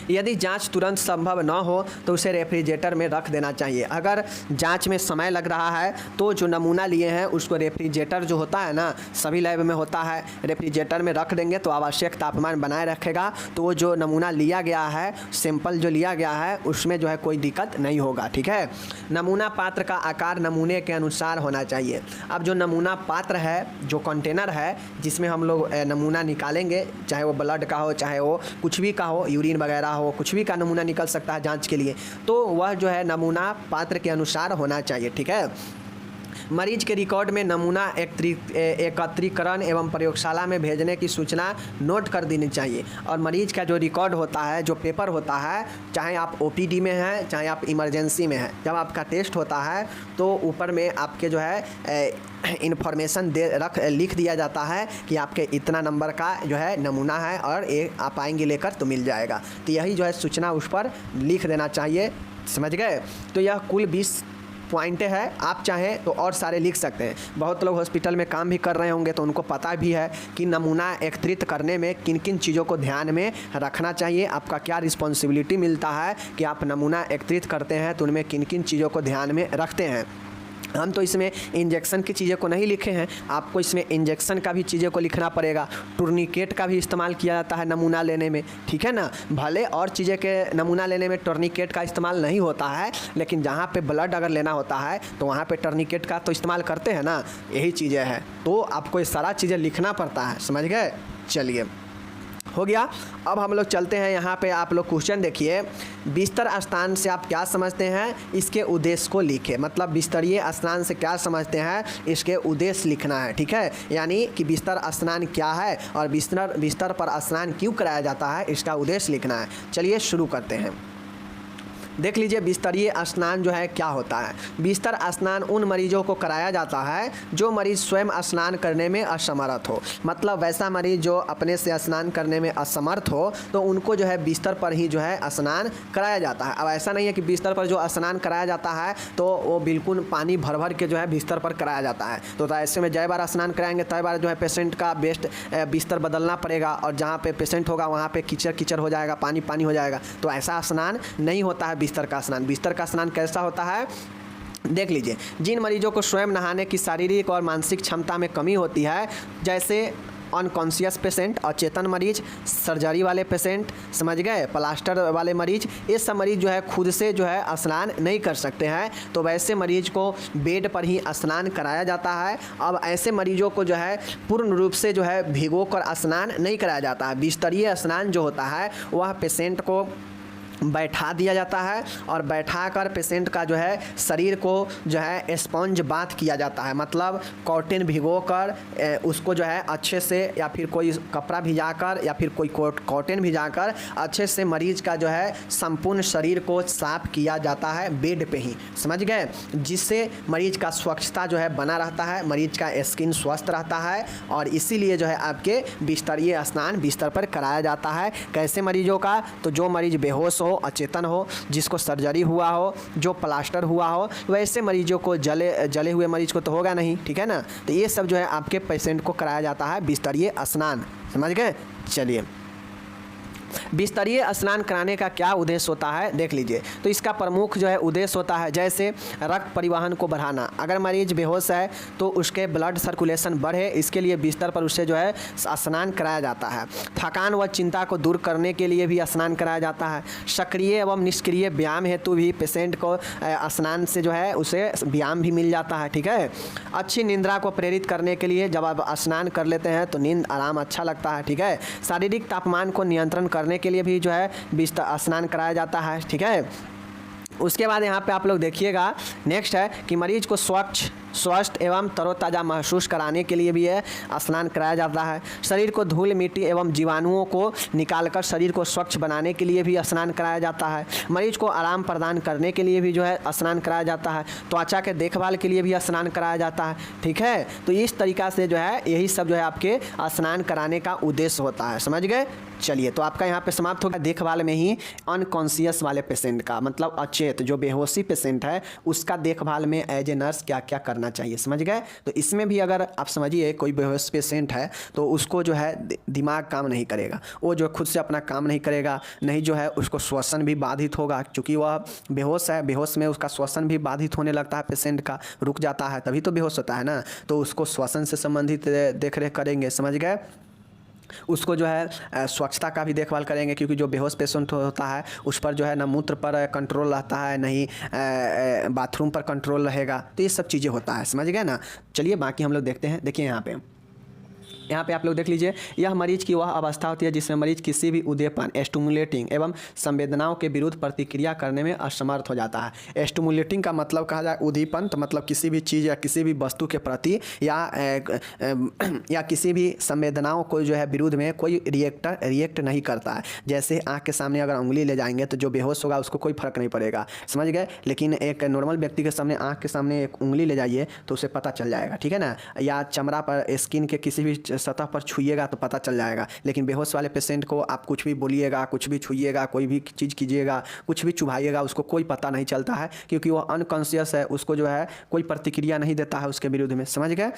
S1: यदि जांच तुरंत संभव न हो तो उसे रेफ्रिजरेटर में रख देना चाहिए। अगर जांच में समय लग रहा है तो जो नमूना लिए हैं उसको रेफ्रिजरेटर जो होता है ना, सभी लैब में होता है, रेफ्रिजरेटर में रख देंगे तो आवश्यक तापमान बनाए रखेगा। तो वो जो नमूना लिया गया है, सैंपल जो लिया गया है, उसमें जो है कोई दिक्कत नहीं होगा। ठीक है। नमूना पात्र का आकार नमूने के अनुसार होना चाहिए। अब जो नमूना पात्र है, जो कंटेनर है जिसमें हम लोग नमूना निकालेंगे, चाहे वो ब्लड का हो, चाहे वो कुछ भी का हो, यूरिन वगैरह हो, कुछ भी का नमूना निकल सकता है जांच के लिए, तो वह जो है नमूना पात्र के अनुसार होना चाहिए। ठीक है। मरीज के रिकॉर्ड में नमूना एकत्रीकरण एवं प्रयोगशाला में भेजने की सूचना नोट कर देनी चाहिए। और मरीज का जो रिकॉर्ड होता है, जो पेपर होता है, चाहे आप ओपीडी में हैं, चाहे आप इमरजेंसी में हैं, जब आपका टेस्ट होता है तो ऊपर में आपके जो है इन्फॉर्मेशन लिख दिया जाता है कि आपके इतना नंबर का जो है नमूना है और आप आएंगे लेकर तो मिल जाएगा। तो यही जो है सूचना उस पर लिख देना चाहिए। समझ गए। तो यह कुल 20 पॉइंटें हैं। आप चाहें तो और सारे लिख सकते हैं। बहुत लोग हॉस्पिटल में काम भी कर रहे होंगे तो उनको पता भी है कि नमूना एकत्रित करने में किन किन चीज़ों को ध्यान में रखना चाहिए, आपका क्या रिस्पॉन्सिबिलिटी मिलता है कि आप नमूना एकत्रित करते हैं तो उनमें किन किन चीज़ों को ध्यान में रखते हैं। हम तो इसमें इंजेक्शन की चीज़ें को नहीं लिखे हैं, आपको इसमें इंजेक्शन का भी चीज़ें को लिखना पड़ेगा। टूर्निकेट का भी इस्तेमाल किया जाता है नमूना लेने में। ठीक है ना। भले और चीज़ें के नमूना लेने में टूर्निकेट का इस्तेमाल नहीं होता है, लेकिन जहाँ पे ब्लड अगर लेना होता है तो वहाँ पे टूर्निकेट का तो इस्तेमाल करते हैं ना। यही चीज़ें हैं, तो आपको ये सारा चीज़ें लिखना पड़ता है। समझ गए। चलिए, हो गया। अब हम लोग चलते हैं यहाँ पे। आप लोग क्वेश्चन देखिए, बिस्तर स्नान से आप क्या समझते हैं, इसके उद्देश्य को लिखे। मतलब बिस्तरीय स्नान से क्या समझते हैं, इसके उद्देश्य लिखना है। ठीक है। यानी कि बिस्तर स्नान क्या है और बिस्तर पर स्नान क्यों कराया जाता है, इसका उद्देश्य लिखना है। चलिए शुरू करते हैं। देख लीजिए, बिस्तरीय स्नान जो है क्या होता है। बिस्तर स्नान उन मरीजों को कराया जाता है जो मरीज स्वयं स्नान करने में असमर्थ हो। मतलब वैसा मरीज जो अपने से स्नान करने में असमर्थ हो तो उनको जो है बिस्तर पर ही जो है स्नान कराया जाता है। अब ऐसा नहीं है कि बिस्तर पर जो स्नान कराया जाता है तो वो बिल्कुल पानी भर भर के जो है बिस्तर पर कराया जाता है। तो ऐसे में जय बार स्नान कराएंगे तय बार जो है पेशेंट का बिस्तर बदलना पड़ेगा और जहाँ पे पेशेंट होगा वहाँ पे कीचड़ कीचड़ हो जाएगा, पानी पानी हो जाएगा। तो ऐसा स्नान नहीं होता है बिस्तर का स्नान। बिस्तर का स्नान कैसा होता है, देख लीजिए। जिन मरीजों को स्वयं नहाने की शारीरिक और मानसिक क्षमता में कमी होती है, जैसे अनकॉन्शियस पेशेंट, अचेतन मरीज, सर्जरी वाले पेशेंट, समझ गए, प्लास्टर वाले मरीज, ये सब मरीज जो है खुद से जो है स्नान नहीं कर सकते हैं, तो वैसे मरीज को बेड पर ही स्नान कराया जाता है। अब ऐसे मरीजों को जो है पूर्ण रूप से जो है भिगो कर स्नान नहीं कराया जाता है। बिस्तरीय स्नान जो होता है वह पेशेंट को बैठा दिया जाता है और बैठाकर पेशेंट का जो है शरीर को जो है स्पंज बाथ किया जाता है। मतलब कॉटन भिगोकर उसको जो है अच्छे से, या फिर कोई कपड़ा भिजाकर या फिर कोई कॉटन भिजाकर अच्छे से मरीज का जो है संपूर्ण शरीर को साफ किया जाता है बेड पे ही। समझ गए। जिससे मरीज का स्वच्छता जो है बना रहता है, मरीज का स्किन स्वस्थ रहता है और इसीलिए जो है आपके बिस्तरीय स्नान बिस्तर पर कराया जाता है। कैसे मरीजों का, तो जो मरीज बेहोश हो, अचेतन हो, जिसको सर्जरी हुआ हो, जो प्लास्टर हुआ हो, वैसे मरीजों को जले हुए मरीज को तो होगा नहीं, ठीक है ना। तो ये सब जो है आपके पेशेंट को कराया जाता है बिस्तरीय स्नान, समझ गए। चलिए, बिस्तरीय स्नान कराने का क्या उद्देश्य होता है देख लीजिए। तो इसका प्रमुख जो है उद्देश्य होता है जैसे रक्त परिवहन को बढ़ाना। अगर मरीज बेहोश है तो उसके ब्लड सर्कुलेशन बढ़े, इसके लिए बिस्तर पर उसे जो है स्नान कराया जाता है। थकान व चिंता को दूर करने के लिए भी स्नान कराया जाता है। सक्रिय एवं निष्क्रिय व्यायाम हेतु भी पेशेंट को स्नान से जो है उसे व्यायाम भी मिल जाता है, ठीक है। अच्छी निंद्रा को प्रेरित करने के लिए जब आप स्नान कर लेते हैं तो नींद आराम अच्छा लगता है, ठीक है। शारीरिक तापमान को नियंत्रण करने के लिए भी जो है स्नान कराया जाता है, ठीक है। उसके बाद यहाँ पे आप लोग देखिएगा, नेक्स्ट है कि मरीज को स्वस्थ एवं तरोताज़ा महसूस कराने के लिए भी है स्नान कराया जाता है। शरीर को धूल मिट्टी एवं जीवाणुओं को निकालकर शरीर को स्वच्छ बनाने के लिए भी स्नान कराया जाता है। मरीज को आराम प्रदान करने के लिए भी जो है स्नान कराया जाता है। त्वचा के देखभाल के लिए भी स्नान कराया जाता है, ठीक है। तो इस तरीक़ा से जो है यही सब जो है आपके स्नान कराने का उद्देश्य होता है, समझ गए। चलिए, तो आपका यहाँ पे समाप्त होगा देखभाल में ही अनकॉन्शियस वाले पेशेंट का, मतलब अचेत जो बेहोशी पेशेंट है उसका देखभाल में एज ए नर्स क्या क्या करना चाहिए, समझ गए। तो इसमें भी अगर आप समझिए कोई बेहोश पेशेंट है तो उसको जो है दिमाग काम नहीं करेगा, वो जो खुद से अपना काम नहीं करेगा, नहीं जो है उसको श्वसन भी बाधित होगा, क्योंकि वह बेहोश है। बेहोश में उसका श्वसन भी बाधित होने लगता है, पेशेंट का रुक जाता है, तभी तो बेहोश होता है ना। तो उसको श्वसन से संबंधित देख रेख करेंगे, समझ गए। उसको जो है स्वच्छता का भी देखभाल करेंगे, क्योंकि जो बेहोश पेशेंट होता है उस पर जो है ना मूत्र पर कंट्रोल रहता है, नहीं बाथरूम पर कंट्रोल रहेगा। तो ये सब चीज़ें होता है, समझ गए ना। चलिए बाकी हम लोग देखते हैं। देखिए यहाँ पे आप लोग देख लीजिए, यह मरीज की वह अवस्था होती है जिसमें मरीज किसी भी उद्दीपन स्टिमुलेटिंग एवं संवेदनाओं के विरुद्ध प्रतिक्रिया करने में असमर्थ हो जाता है। स्टिमुलेटिंग का मतलब कहा जाए उद्दीपन, तो मतलब किसी भी चीज़ या किसी भी वस्तु के प्रति या किसी भी संवेदनाओं को जो है विरुद्ध में कोई रिएक्ट नहीं करता है। जैसे आँख के सामने अगर उंगली ले जाएंगे तो जो बेहोश होगा उसको कोई फर्क नहीं पड़ेगा, समझ गए। लेकिन एक नॉर्मल व्यक्ति के सामने आँख के सामने एक उंगली ले जाइए तो उसे पता चल जाएगा, ठीक है ना। या चमड़ा पर स्किन के किसी भी सतह पर छुइएगा तो पता चल जाएगा। लेकिन बेहोश वाले पेशेंट को आप कुछ भी बोलिएगा, कुछ भी छुइएगा, कोई भी चीज़ कीजिएगा, कुछ भी चुभाइएगा, उसको कोई पता नहीं चलता है, क्योंकि वो अनकॉन्शियस है। उसको जो है कोई प्रतिक्रिया नहीं देता है उसके विरुद्ध में, समझ गए।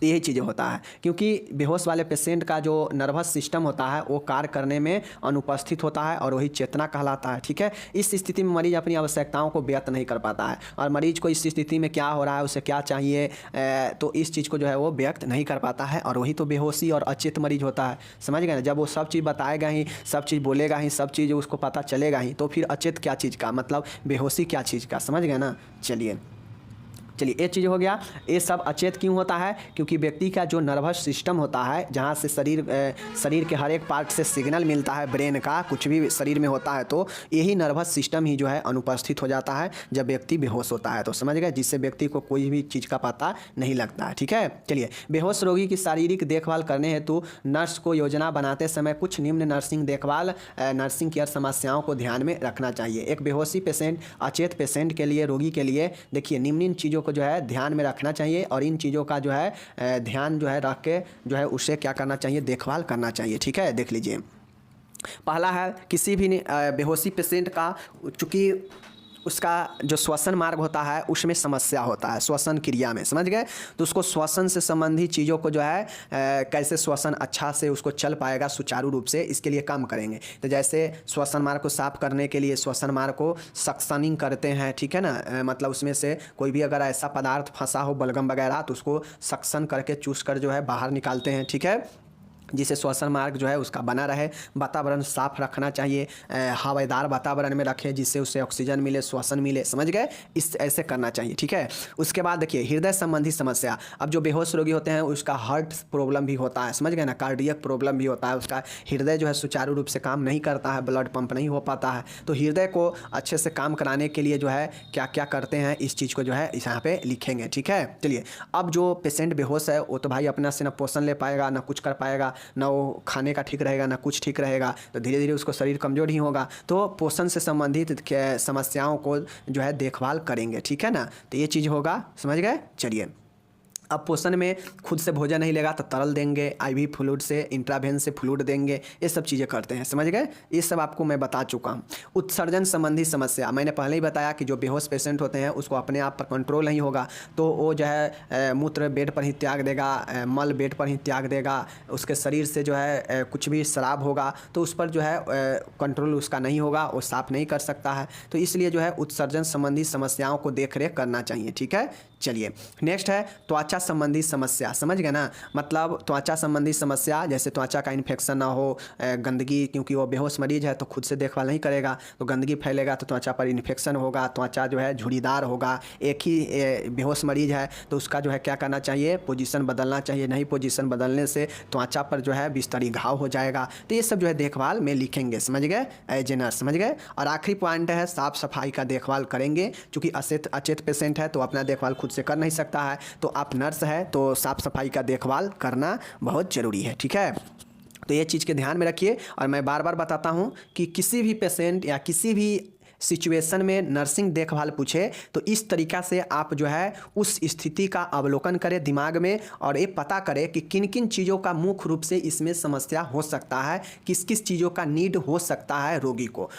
S1: यही चीज़ें होता है, क्योंकि बेहोश वाले पेशेंट का जो नर्वस सिस्टम होता है वो कार्य करने में अनुपस्थित होता है और वही चेतना कहलाता है, ठीक है। इस स्थिति में मरीज अपनी आवश्यकताओं को व्यक्त नहीं कर पाता है, और मरीज को इस स्थिति में क्या हो रहा है, उसे क्या चाहिए, तो इस चीज़ को जो है वो व्यक्त नहीं कर पाता है, और वही तो बेहोशी और अचेत मरीज होता है, समझ गए ना। जब वो सब चीज़ बताएगा ही, सब चीज़ बोलेगा ही, सब चीज़ उसको पता चलेगा ही, तो फिर अचेत क्या चीज़ का, मतलब बेहोशी क्या चीज़ का, समझ गए ना। चलिए ये चीज़ हो गया। ये सब अचेत क्यों होता है, क्योंकि व्यक्ति का जो नर्वस सिस्टम होता है, जहाँ से शरीर के हर एक पार्ट से सिग्नल मिलता है, ब्रेन का कुछ भी शरीर में होता है, तो यही नर्वस सिस्टम ही जो है अनुपस्थित हो जाता है जब व्यक्ति बेहोश होता है, तो समझ गए, जिससे व्यक्ति को कोई भी चीज़ का पता नहीं लगता है, ठीक है। चलिए, बेहोश रोगी की शारीरिक देखभाल करने हेतु नर्स को योजना बनाते समय कुछ निम्न नर्सिंग केयर समस्याओं को ध्यान में रखना चाहिए। एक बेहोशी पेशेंट, अचेत पेशेंट के लिए, रोगी के लिए देखिए निम्न चीज़ों को जो है ध्यान में रखना चाहिए, और इन चीज़ों का जो है ध्यान जो है रख के जो है उसे क्या करना चाहिए, देखभाल करना चाहिए, ठीक है। देख लीजिए, पहला है किसी भी बेहोशी पेशेंट का, चूँकि उसका जो श्वसन मार्ग होता है उसमें समस्या होता है, श्वसन क्रिया में, समझ गए। तो उसको श्वसन से संबंधित चीज़ों को जो है कैसे श्वसन अच्छा से उसको चल पाएगा सुचारू रूप से, इसके लिए काम करेंगे। तो जैसे श्वसन मार्ग को साफ करने के लिए श्वसन मार्ग को सक्शनिंग करते हैं, ठीक है ना। मतलब उसमें से कोई भी अगर ऐसा पदार्थ फंसा हो, बलगम वगैरह, तो उसको सक्शन करके चूस कर जो है बाहर निकालते हैं, ठीक है, जिससे श्वसन मार्ग जो है उसका बना रहे। वातावरण साफ रखना चाहिए, हवादार वातावरण में रखें जिससे उसे ऑक्सीजन मिले, श्वसन मिले, समझ गए। इस ऐसे करना चाहिए, ठीक है। उसके बाद देखिए हृदय संबंधी समस्या, अब जो बेहोश रोगी होते हैं उसका हार्ट प्रॉब्लम भी होता है, समझ गए ना, कार्डियक प्रॉब्लम भी होता है, उसका हृदय जो है सुचारू रूप से काम नहीं करता है, ब्लड पंप नहीं हो पाता है। तो हृदय को अच्छे से काम कराने के लिए जो है क्या क्या करते हैं, इस चीज़ को जो है इस यहाँ पे लिखेंगे, ठीक है। चलिए, अब जो पेशेंट बेहोश है वो तो भाई अपना से ना पोषण ले पाएगा, ना कुछ कर पाएगा, ना वो खाने का ठीक रहेगा, ना कुछ ठीक रहेगा, तो धीरे धीरे उसको शरीर कमज़ोर ही होगा। तो पोषण से संबंधित समस्याओं को जो है देखभाल करेंगे, ठीक है ना। तो ये चीज़ होगा, समझ गए। चलिए, अब पोषण में खुद से भोजन नहीं लेगा तो तरल देंगे, आईवी फ्लूइड से, इंट्रावेन से फ्लूइड देंगे, ये सब चीज़ें करते हैं, समझ गए। ये सब आपको मैं बता चुका हूँ। उत्सर्जन संबंधी समस्या, मैंने पहले ही बताया कि जो बेहोश पेशेंट होते हैं उसको अपने आप पर कंट्रोल नहीं होगा तो वो जो है मूत्र बेड पर ही त्याग देगा, मल बेड पर ही त्याग देगा, उसके शरीर से जो है कुछ भी शराब होगा तो उस पर जो है कंट्रोल उसका नहीं होगा, वो साफ नहीं कर सकता है। तो इसलिए जो है उत्सर्जन संबंधी समस्याओं को देख रेख करना चाहिए, ठीक है। चलिए नेक्स्ट है त्वचा संबंधी समस्या, समझ गए ना। मतलब त्वचा संबंधी समस्या जैसे त्वचा का इन्फेक्शन ना हो, गंदगी, क्योंकि वो बेहोश मरीज है तो खुद से देखभाल नहीं करेगा तो गंदगी फैलेगा तो त्वचा पर इन्फेक्शन होगा, त्वचा जो है झुर्रीदार होगा। एक ही बेहोश मरीज है तो उसका जो है क्या करना चाहिए, पोजीशन बदलना चाहिए, नहीं पोजीशन बदलने से त्वचा पर जो है बिस्तरी घाव हो जाएगा। तो ये सब जो है देखभाल में लिखेंगे, समझ गए, एज ए नर्स, समझ गए। और आखिरी पॉइंट है साफ सफाई का देखभाल करेंगे, क्योंकि अचेत पेशेंट है तो अपना देखभाल खुद से कर नहीं सकता है, तो आप नर्स है तो साफ सफाई का देखभाल करना बहुत ज़रूरी है, ठीक है। तो ये चीज़ के ध्यान में रखिए। और मैं बार बार बताता हूँ कि किसी भी पेशेंट या किसी भी सिचुएशन में नर्सिंग देखभाल पूछे तो इस तरीक़ा से आप जो है उस स्थिति का अवलोकन करें दिमाग में और ये पता करें कि किन किन चीज़ों का मुख्य रूप से इसमें समस्या हो सकता है, किस किस चीज़ों का नीड हो सकता है रोगी को।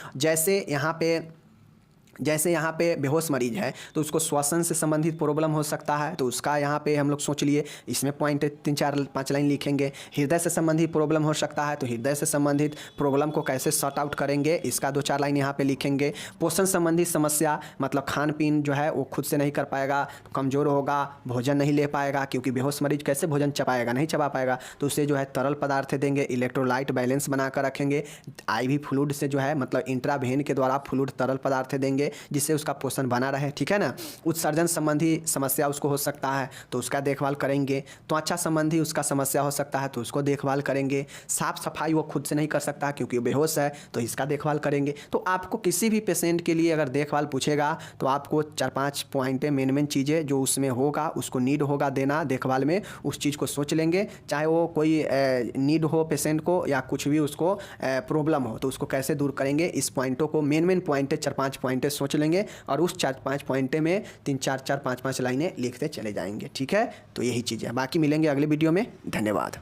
S1: जैसे यहाँ पे बेहोश मरीज है तो उसको श्वसन से संबंधित प्रॉब्लम हो सकता है, तो उसका यहाँ पे हम लोग सोच लिए, इसमें पॉइंट 3-4-5 लाइन लिखेंगे। हृदय से संबंधित प्रॉब्लम हो सकता है तो हृदय से संबंधित प्रॉब्लम को कैसे सॉर्ट आउट करेंगे, इसका 2-4 लाइन यहाँ पे लिखेंगे। पोषण संबंधी समस्या, मतलब खान पीन जो है वो खुद से नहीं कर पाएगा, कमज़ोर होगा, भोजन नहीं ले पाएगा, क्योंकि बेहोश मरीज कैसे भोजन चबाएगा, नहीं चबा पाएगा, तो उसे जो है तरल पदार्थ देंगे, इलेक्ट्रोलाइट बैलेंस बना कर रखेंगे। IV फ्लूइड से जो है मतलब इंट्रावेन के द्वारा फ्लूइड तरल पदार्थ देंगे जिससे उसका पोषण बना रहे, ठीक है ना। उत्सर्जन संबंधी समस्या उसको हो सकता है तो उसका देखभाल करेंगे। त्वचा संबंधी उसका समस्या हो सकता है तो उसको देखभाल करेंगे। साफ सफाई वो खुद से नहीं कर सकता क्योंकि बेहोश है तो इसका देखभाल करेंगे। तो आपको किसी भी पेशेंट के लिए अगर देखभाल पूछेगा तो आपको 4-5 पॉइंटें मेन चीज़ें जो उसमें होगा, उसको नीड होगा देना देखभाल में, उस चीज़ को सोच लेंगे। चाहे वो कोई नीड हो पेशेंट को या कुछ भी उसको प्रॉब्लम हो तो उसको कैसे दूर करेंगे, इस पॉइंटों को मेन पॉइंटें 4-5 पॉइंटें सोच लेंगे और उस 4-5 पॉइंटे में 3-4-4-5-5 लाइनें लिखते चले जाएंगे, ठीक है। तो यही चीज़ है, बाकी मिलेंगे अगले वीडियो में। धन्यवाद।